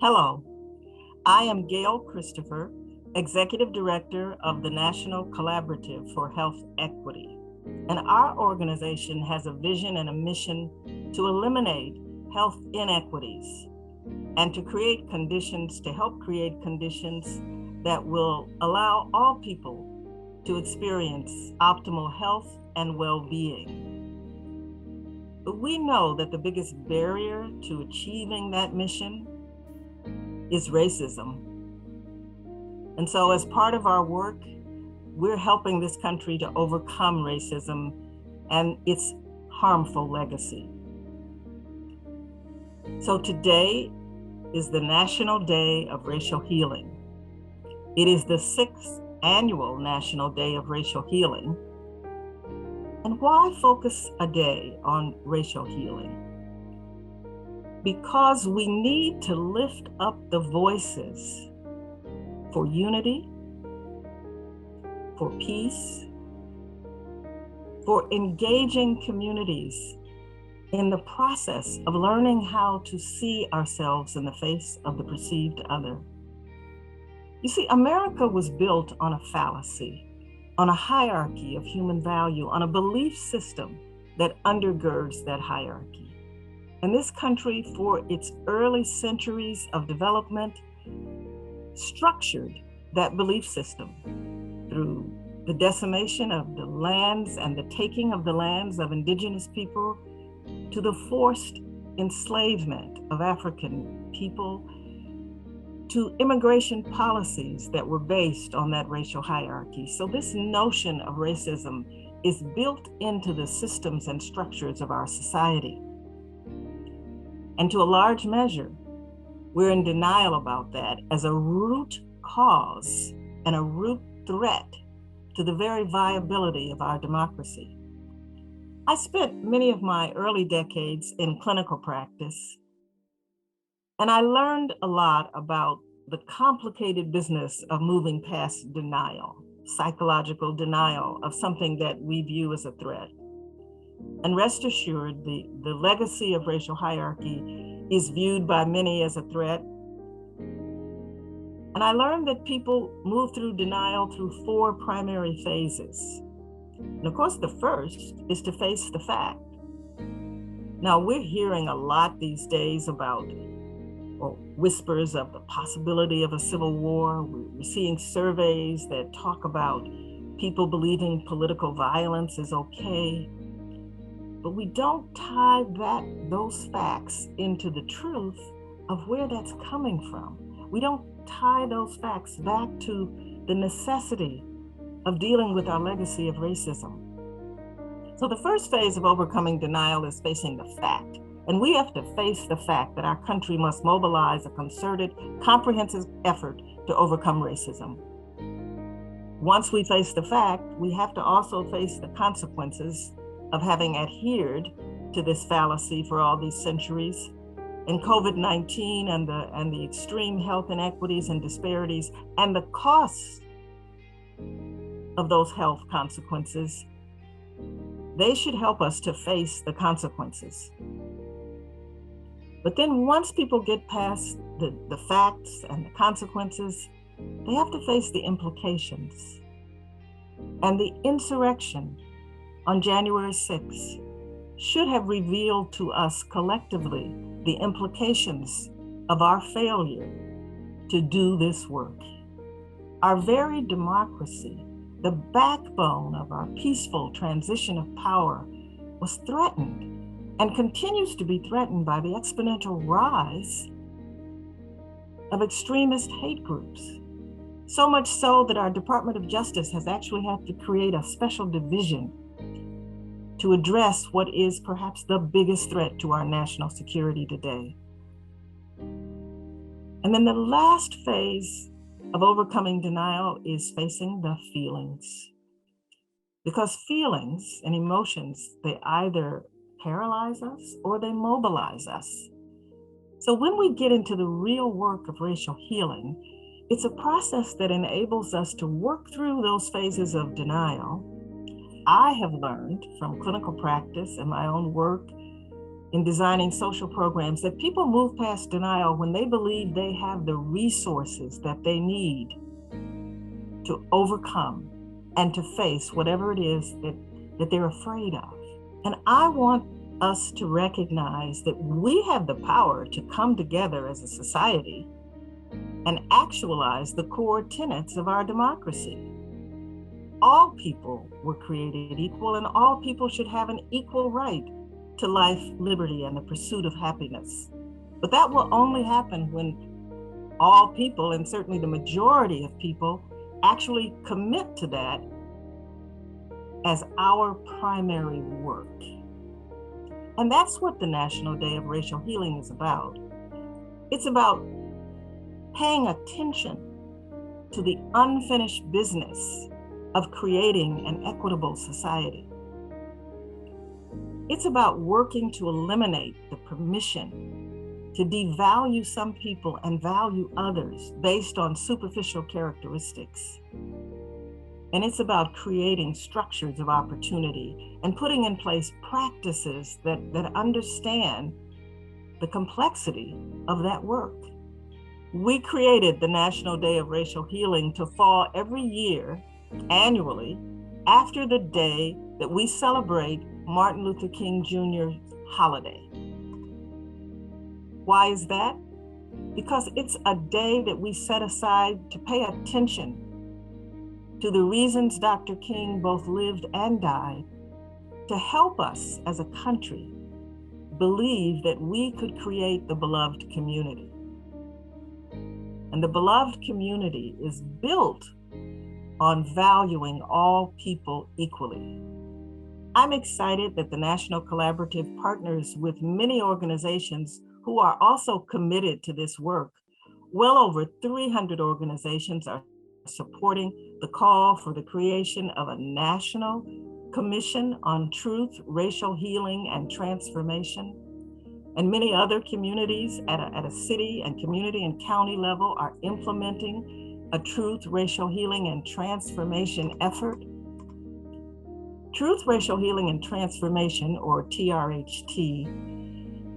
Hello, I am Gail Christopher, Executive Director of the National Collaborative for Health Equity. And our organization has a vision and a mission to eliminate health inequities and to help create conditions that will allow all people to experience optimal health and well-being. But we know that the biggest barrier to achieving that mission is racism. And so as part of our work, we're helping this country to overcome racism and its harmful legacy. So today is the National Day of Racial Healing. It is the 6th annual National Day of Racial Healing. And why focus a day on racial healing? Because we need to lift up the voices for unity, for peace, for engaging communities in the process of learning how to see ourselves in the face of the perceived other. You see, America was built on a fallacy, on a hierarchy of human value, on a belief system that undergirds that hierarchy. And this country, for its early centuries of development, structured that belief system through the decimation of the lands and the taking of the lands of indigenous people, to the forced enslavement of African people, to immigration policies that were based on that racial hierarchy. So this notion of racism is built into the systems and structures of our society. And to a large measure, we're in denial about that as a root cause and a root threat to the very viability of our democracy. I spent many of my early decades in clinical practice, and I learned a lot about the complicated business of moving past denial, psychological denial of something that we view as a threat. And rest assured, the legacy of racial hierarchy is viewed by many as a threat. And I learned that people move through denial through 4 primary phases. And of course, the first is to face the fact. Now, we're hearing a lot these days about whispers of the possibility of a civil war. We're seeing surveys that talk about people believing political violence is okay. But we don't tie those facts into the truth of where that's coming from. We don't tie those facts back to the necessity of dealing with our legacy of racism. So the first phase of overcoming denial is facing the fact. And we have to face the fact that our country must mobilize a concerted, comprehensive effort to overcome racism. Once we face the fact, we have to also face the consequences of having adhered to this fallacy for all these centuries. And COVID-19 and the extreme health inequities and disparities and the costs of those health consequences, they should help us to face the consequences. But then once people get past the facts and the consequences, they have to face the implications. And the insurrection on January 6th should have revealed to us collectively the implications of our failure to do this work. Our very democracy, the backbone of our peaceful transition of power, was threatened and continues to be threatened by the exponential rise of extremist hate groups. So much so that our Department of Justice has actually had to create a special division to address what is perhaps the biggest threat to our national security today. And then the last phase of overcoming denial is facing the feelings. Because feelings and emotions, they either paralyze us or they mobilize us. So when we get into the real work of racial healing, it's a process that enables us to work through those phases of denial. I have learned from clinical practice and my own work in designing social programs, that people move past denial when they believe they have the resources that they need to overcome and to face whatever it is that they're afraid of. And I want us to recognize that we have the power to come together as a society and actualize the core tenets of our democracy. All people were created equal, and all people should have an equal right to life, liberty, and the pursuit of happiness. But that will only happen when all people, and certainly the majority of people, actually commit to that as our primary work. And that's what the National Day of Racial Healing is about. It's about paying attention to the unfinished business of creating an equitable society. It's about working to eliminate the permission to devalue some people and value others based on superficial characteristics. And it's about creating structures of opportunity and putting in place practices that understand the complexity of that work. We created the National Day of Racial Healing to fall every year, annually, after the day that we celebrate Martin Luther King Jr.'s holiday. Why is that? Because it's a day that we set aside to pay attention to the reasons Dr. King both lived and died, to help us as a country believe that we could create the beloved community. And the beloved community is built on valuing all people equally. I'm excited that the National Collaborative partners with many organizations who are also committed to this work. Well over 300 organizations are supporting the call for the creation of a National Commission on Truth, Racial Healing, and Transformation. And many other communities at a city and community and county level are implementing a Truth, Racial Healing, and Transformation effort. Truth, Racial Healing, and Transformation, or TRHT,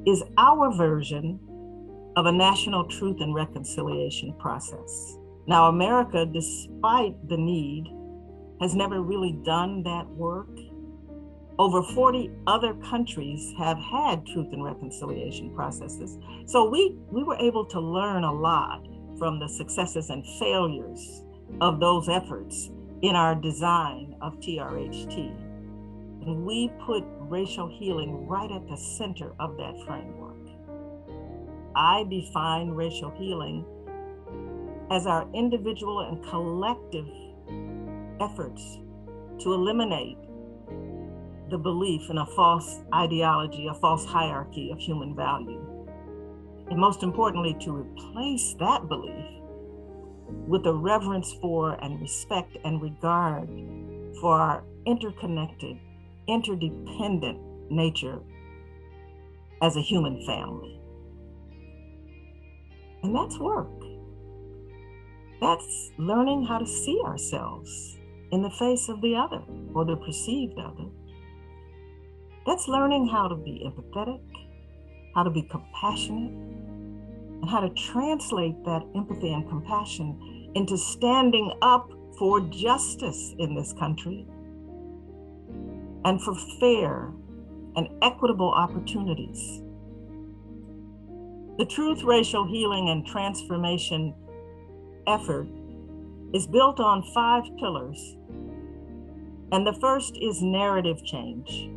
is our version of a national truth and reconciliation process. Now, America, despite the need, has never really done that work. Over 40 other countries have had truth and reconciliation processes. So we were able to learn a lot from the successes and failures of those efforts in our design of TRHT. And we put racial healing right at the center of that framework. I define racial healing as our individual and collective efforts to eliminate the belief in a false ideology, a false hierarchy of human value. And most importantly, to replace that belief with a reverence for and respect and regard for our interconnected, interdependent nature as a human family. And that's work. That's learning how to see ourselves in the face of the other or the perceived other. That's learning how to be empathetic, how to be compassionate, and how to translate that empathy and compassion into standing up for justice in this country and for fair and equitable opportunities. The Truth, Racial Healing, and Transformation effort is built on 5 pillars. And the first is narrative change.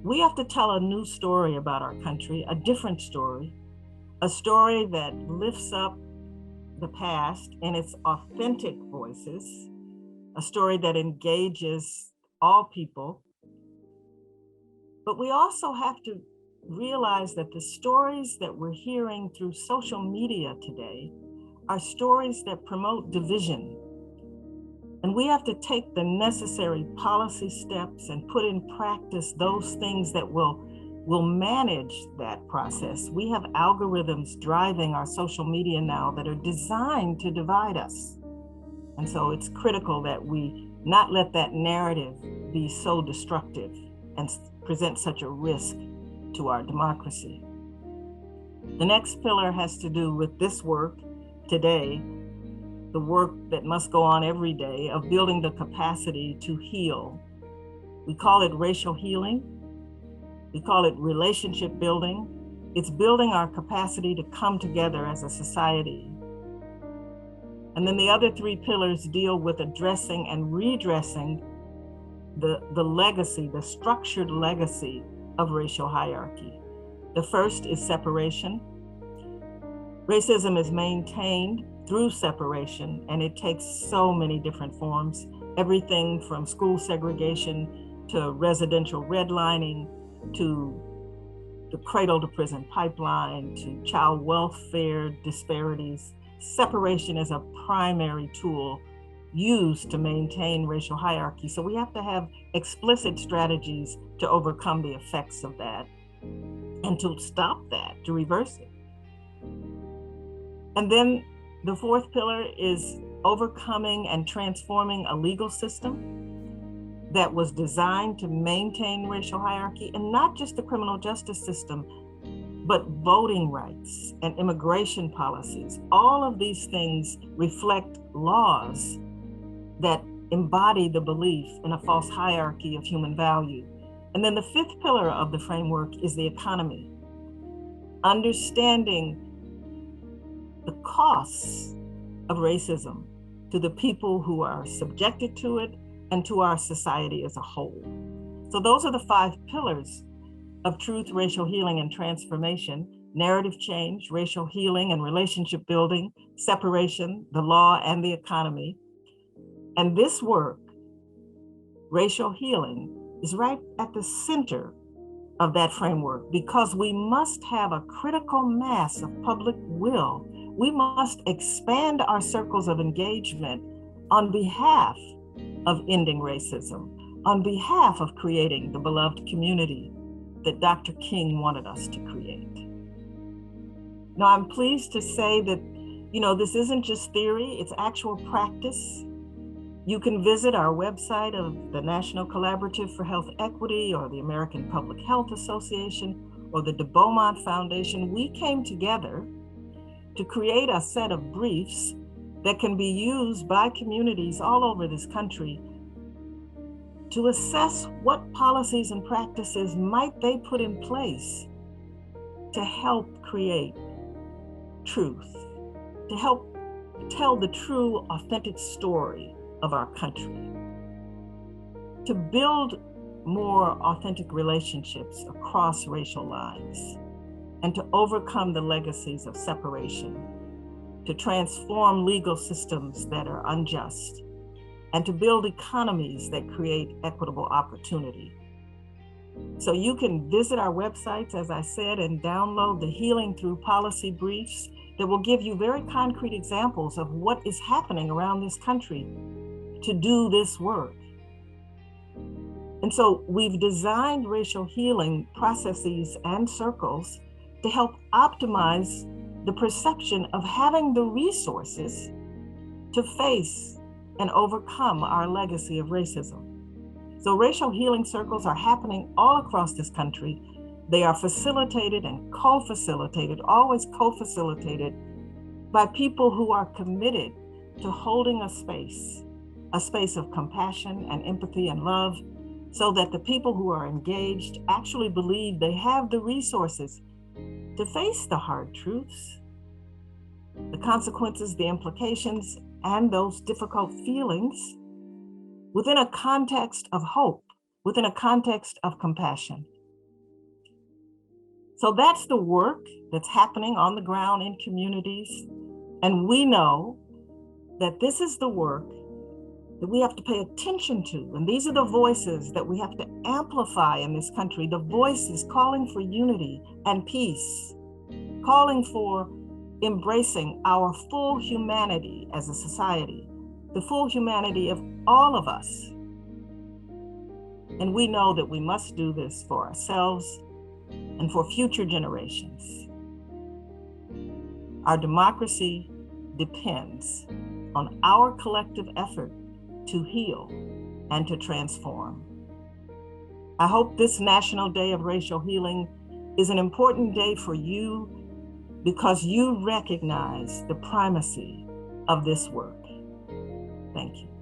We have to tell a new story about our country, a different story, a story that lifts up the past in its authentic voices, a story that engages all people. But we also have to realize that the stories that we're hearing through social media today are stories that promote division. And we have to take the necessary policy steps and put in practice those things that will manage that process. We have algorithms driving our social media now that are designed to divide us. And so it's critical that we not let that narrative be so destructive and present such a risk to our democracy. The next pillar has to do with this work today, the work that must go on every day of building the capacity to heal. We call it racial healing. We call it relationship building. It's building our capacity to come together as a society. And then the other three pillars deal with addressing and redressing the legacy, the structured legacy of racial hierarchy. The first is separation. Racism is maintained through separation, and it takes so many different forms, everything from school segregation to residential redlining, to the cradle to prison pipeline, to child welfare disparities. Separation is a primary tool used to maintain racial hierarchy. So we have to have explicit strategies to overcome the effects of that and to stop that, to reverse it. And then the fourth pillar is overcoming and transforming a legal system that was designed to maintain racial hierarchy, and not just the criminal justice system, but voting rights and immigration policies. All of these things reflect laws that embody the belief in a false hierarchy of human value. And then the fifth pillar of the framework is the economy. Understanding the costs of racism to the people who are subjected to it and to our society as a whole. So those are the 5 pillars of truth, racial healing, and transformation: narrative change, racial healing and relationship building, separation, the law, and the economy. And this work, racial healing, is right at the center of that framework, because we must have a critical mass of public will. We must expand our circles of engagement on behalf of ending racism, on behalf of creating the beloved community that Dr. King wanted us to create. Now, I'm pleased to say that, this isn't just theory, it's actual practice. You can visit our website of the National Collaborative for Health Equity, or the American Public Health Association, or the de Beaumont Foundation. We came together to create a set of briefs that can be used by communities all over this country to assess what policies and practices might they put in place to help create truth, to help tell the true, authentic story of our country, to build more authentic relationships across racial lines, and to overcome the legacies of separation, to transform legal systems that are unjust, and to build economies that create equitable opportunity. So you can visit our websites, as I said, and download the Healing Through Policy briefs that will give you very concrete examples of what is happening around this country to do this work. And so we've designed racial healing processes and circles to help optimize the perception of having the resources to face and overcome our legacy of racism. So racial healing circles are happening all across this country. They are facilitated and co-facilitated, always co-facilitated by people who are committed to holding a space of compassion and empathy and love, so that the people who are engaged actually believe they have the resources to face the hard truths, the consequences, the implications, and those difficult feelings within a context of hope, within a context of compassion. So that's the work that's happening on the ground in communities. And we know that this is the work that we have to pay attention to. And these are the voices that we have to amplify in this country, the voices calling for unity and peace, calling for embracing our full humanity as a society, the full humanity of all of us. And we know that we must do this for ourselves and for future generations. Our democracy depends on our collective effort to heal and to transform. I hope this National Day of Racial Healing is an important day for you because you recognize the primacy of this work. Thank you.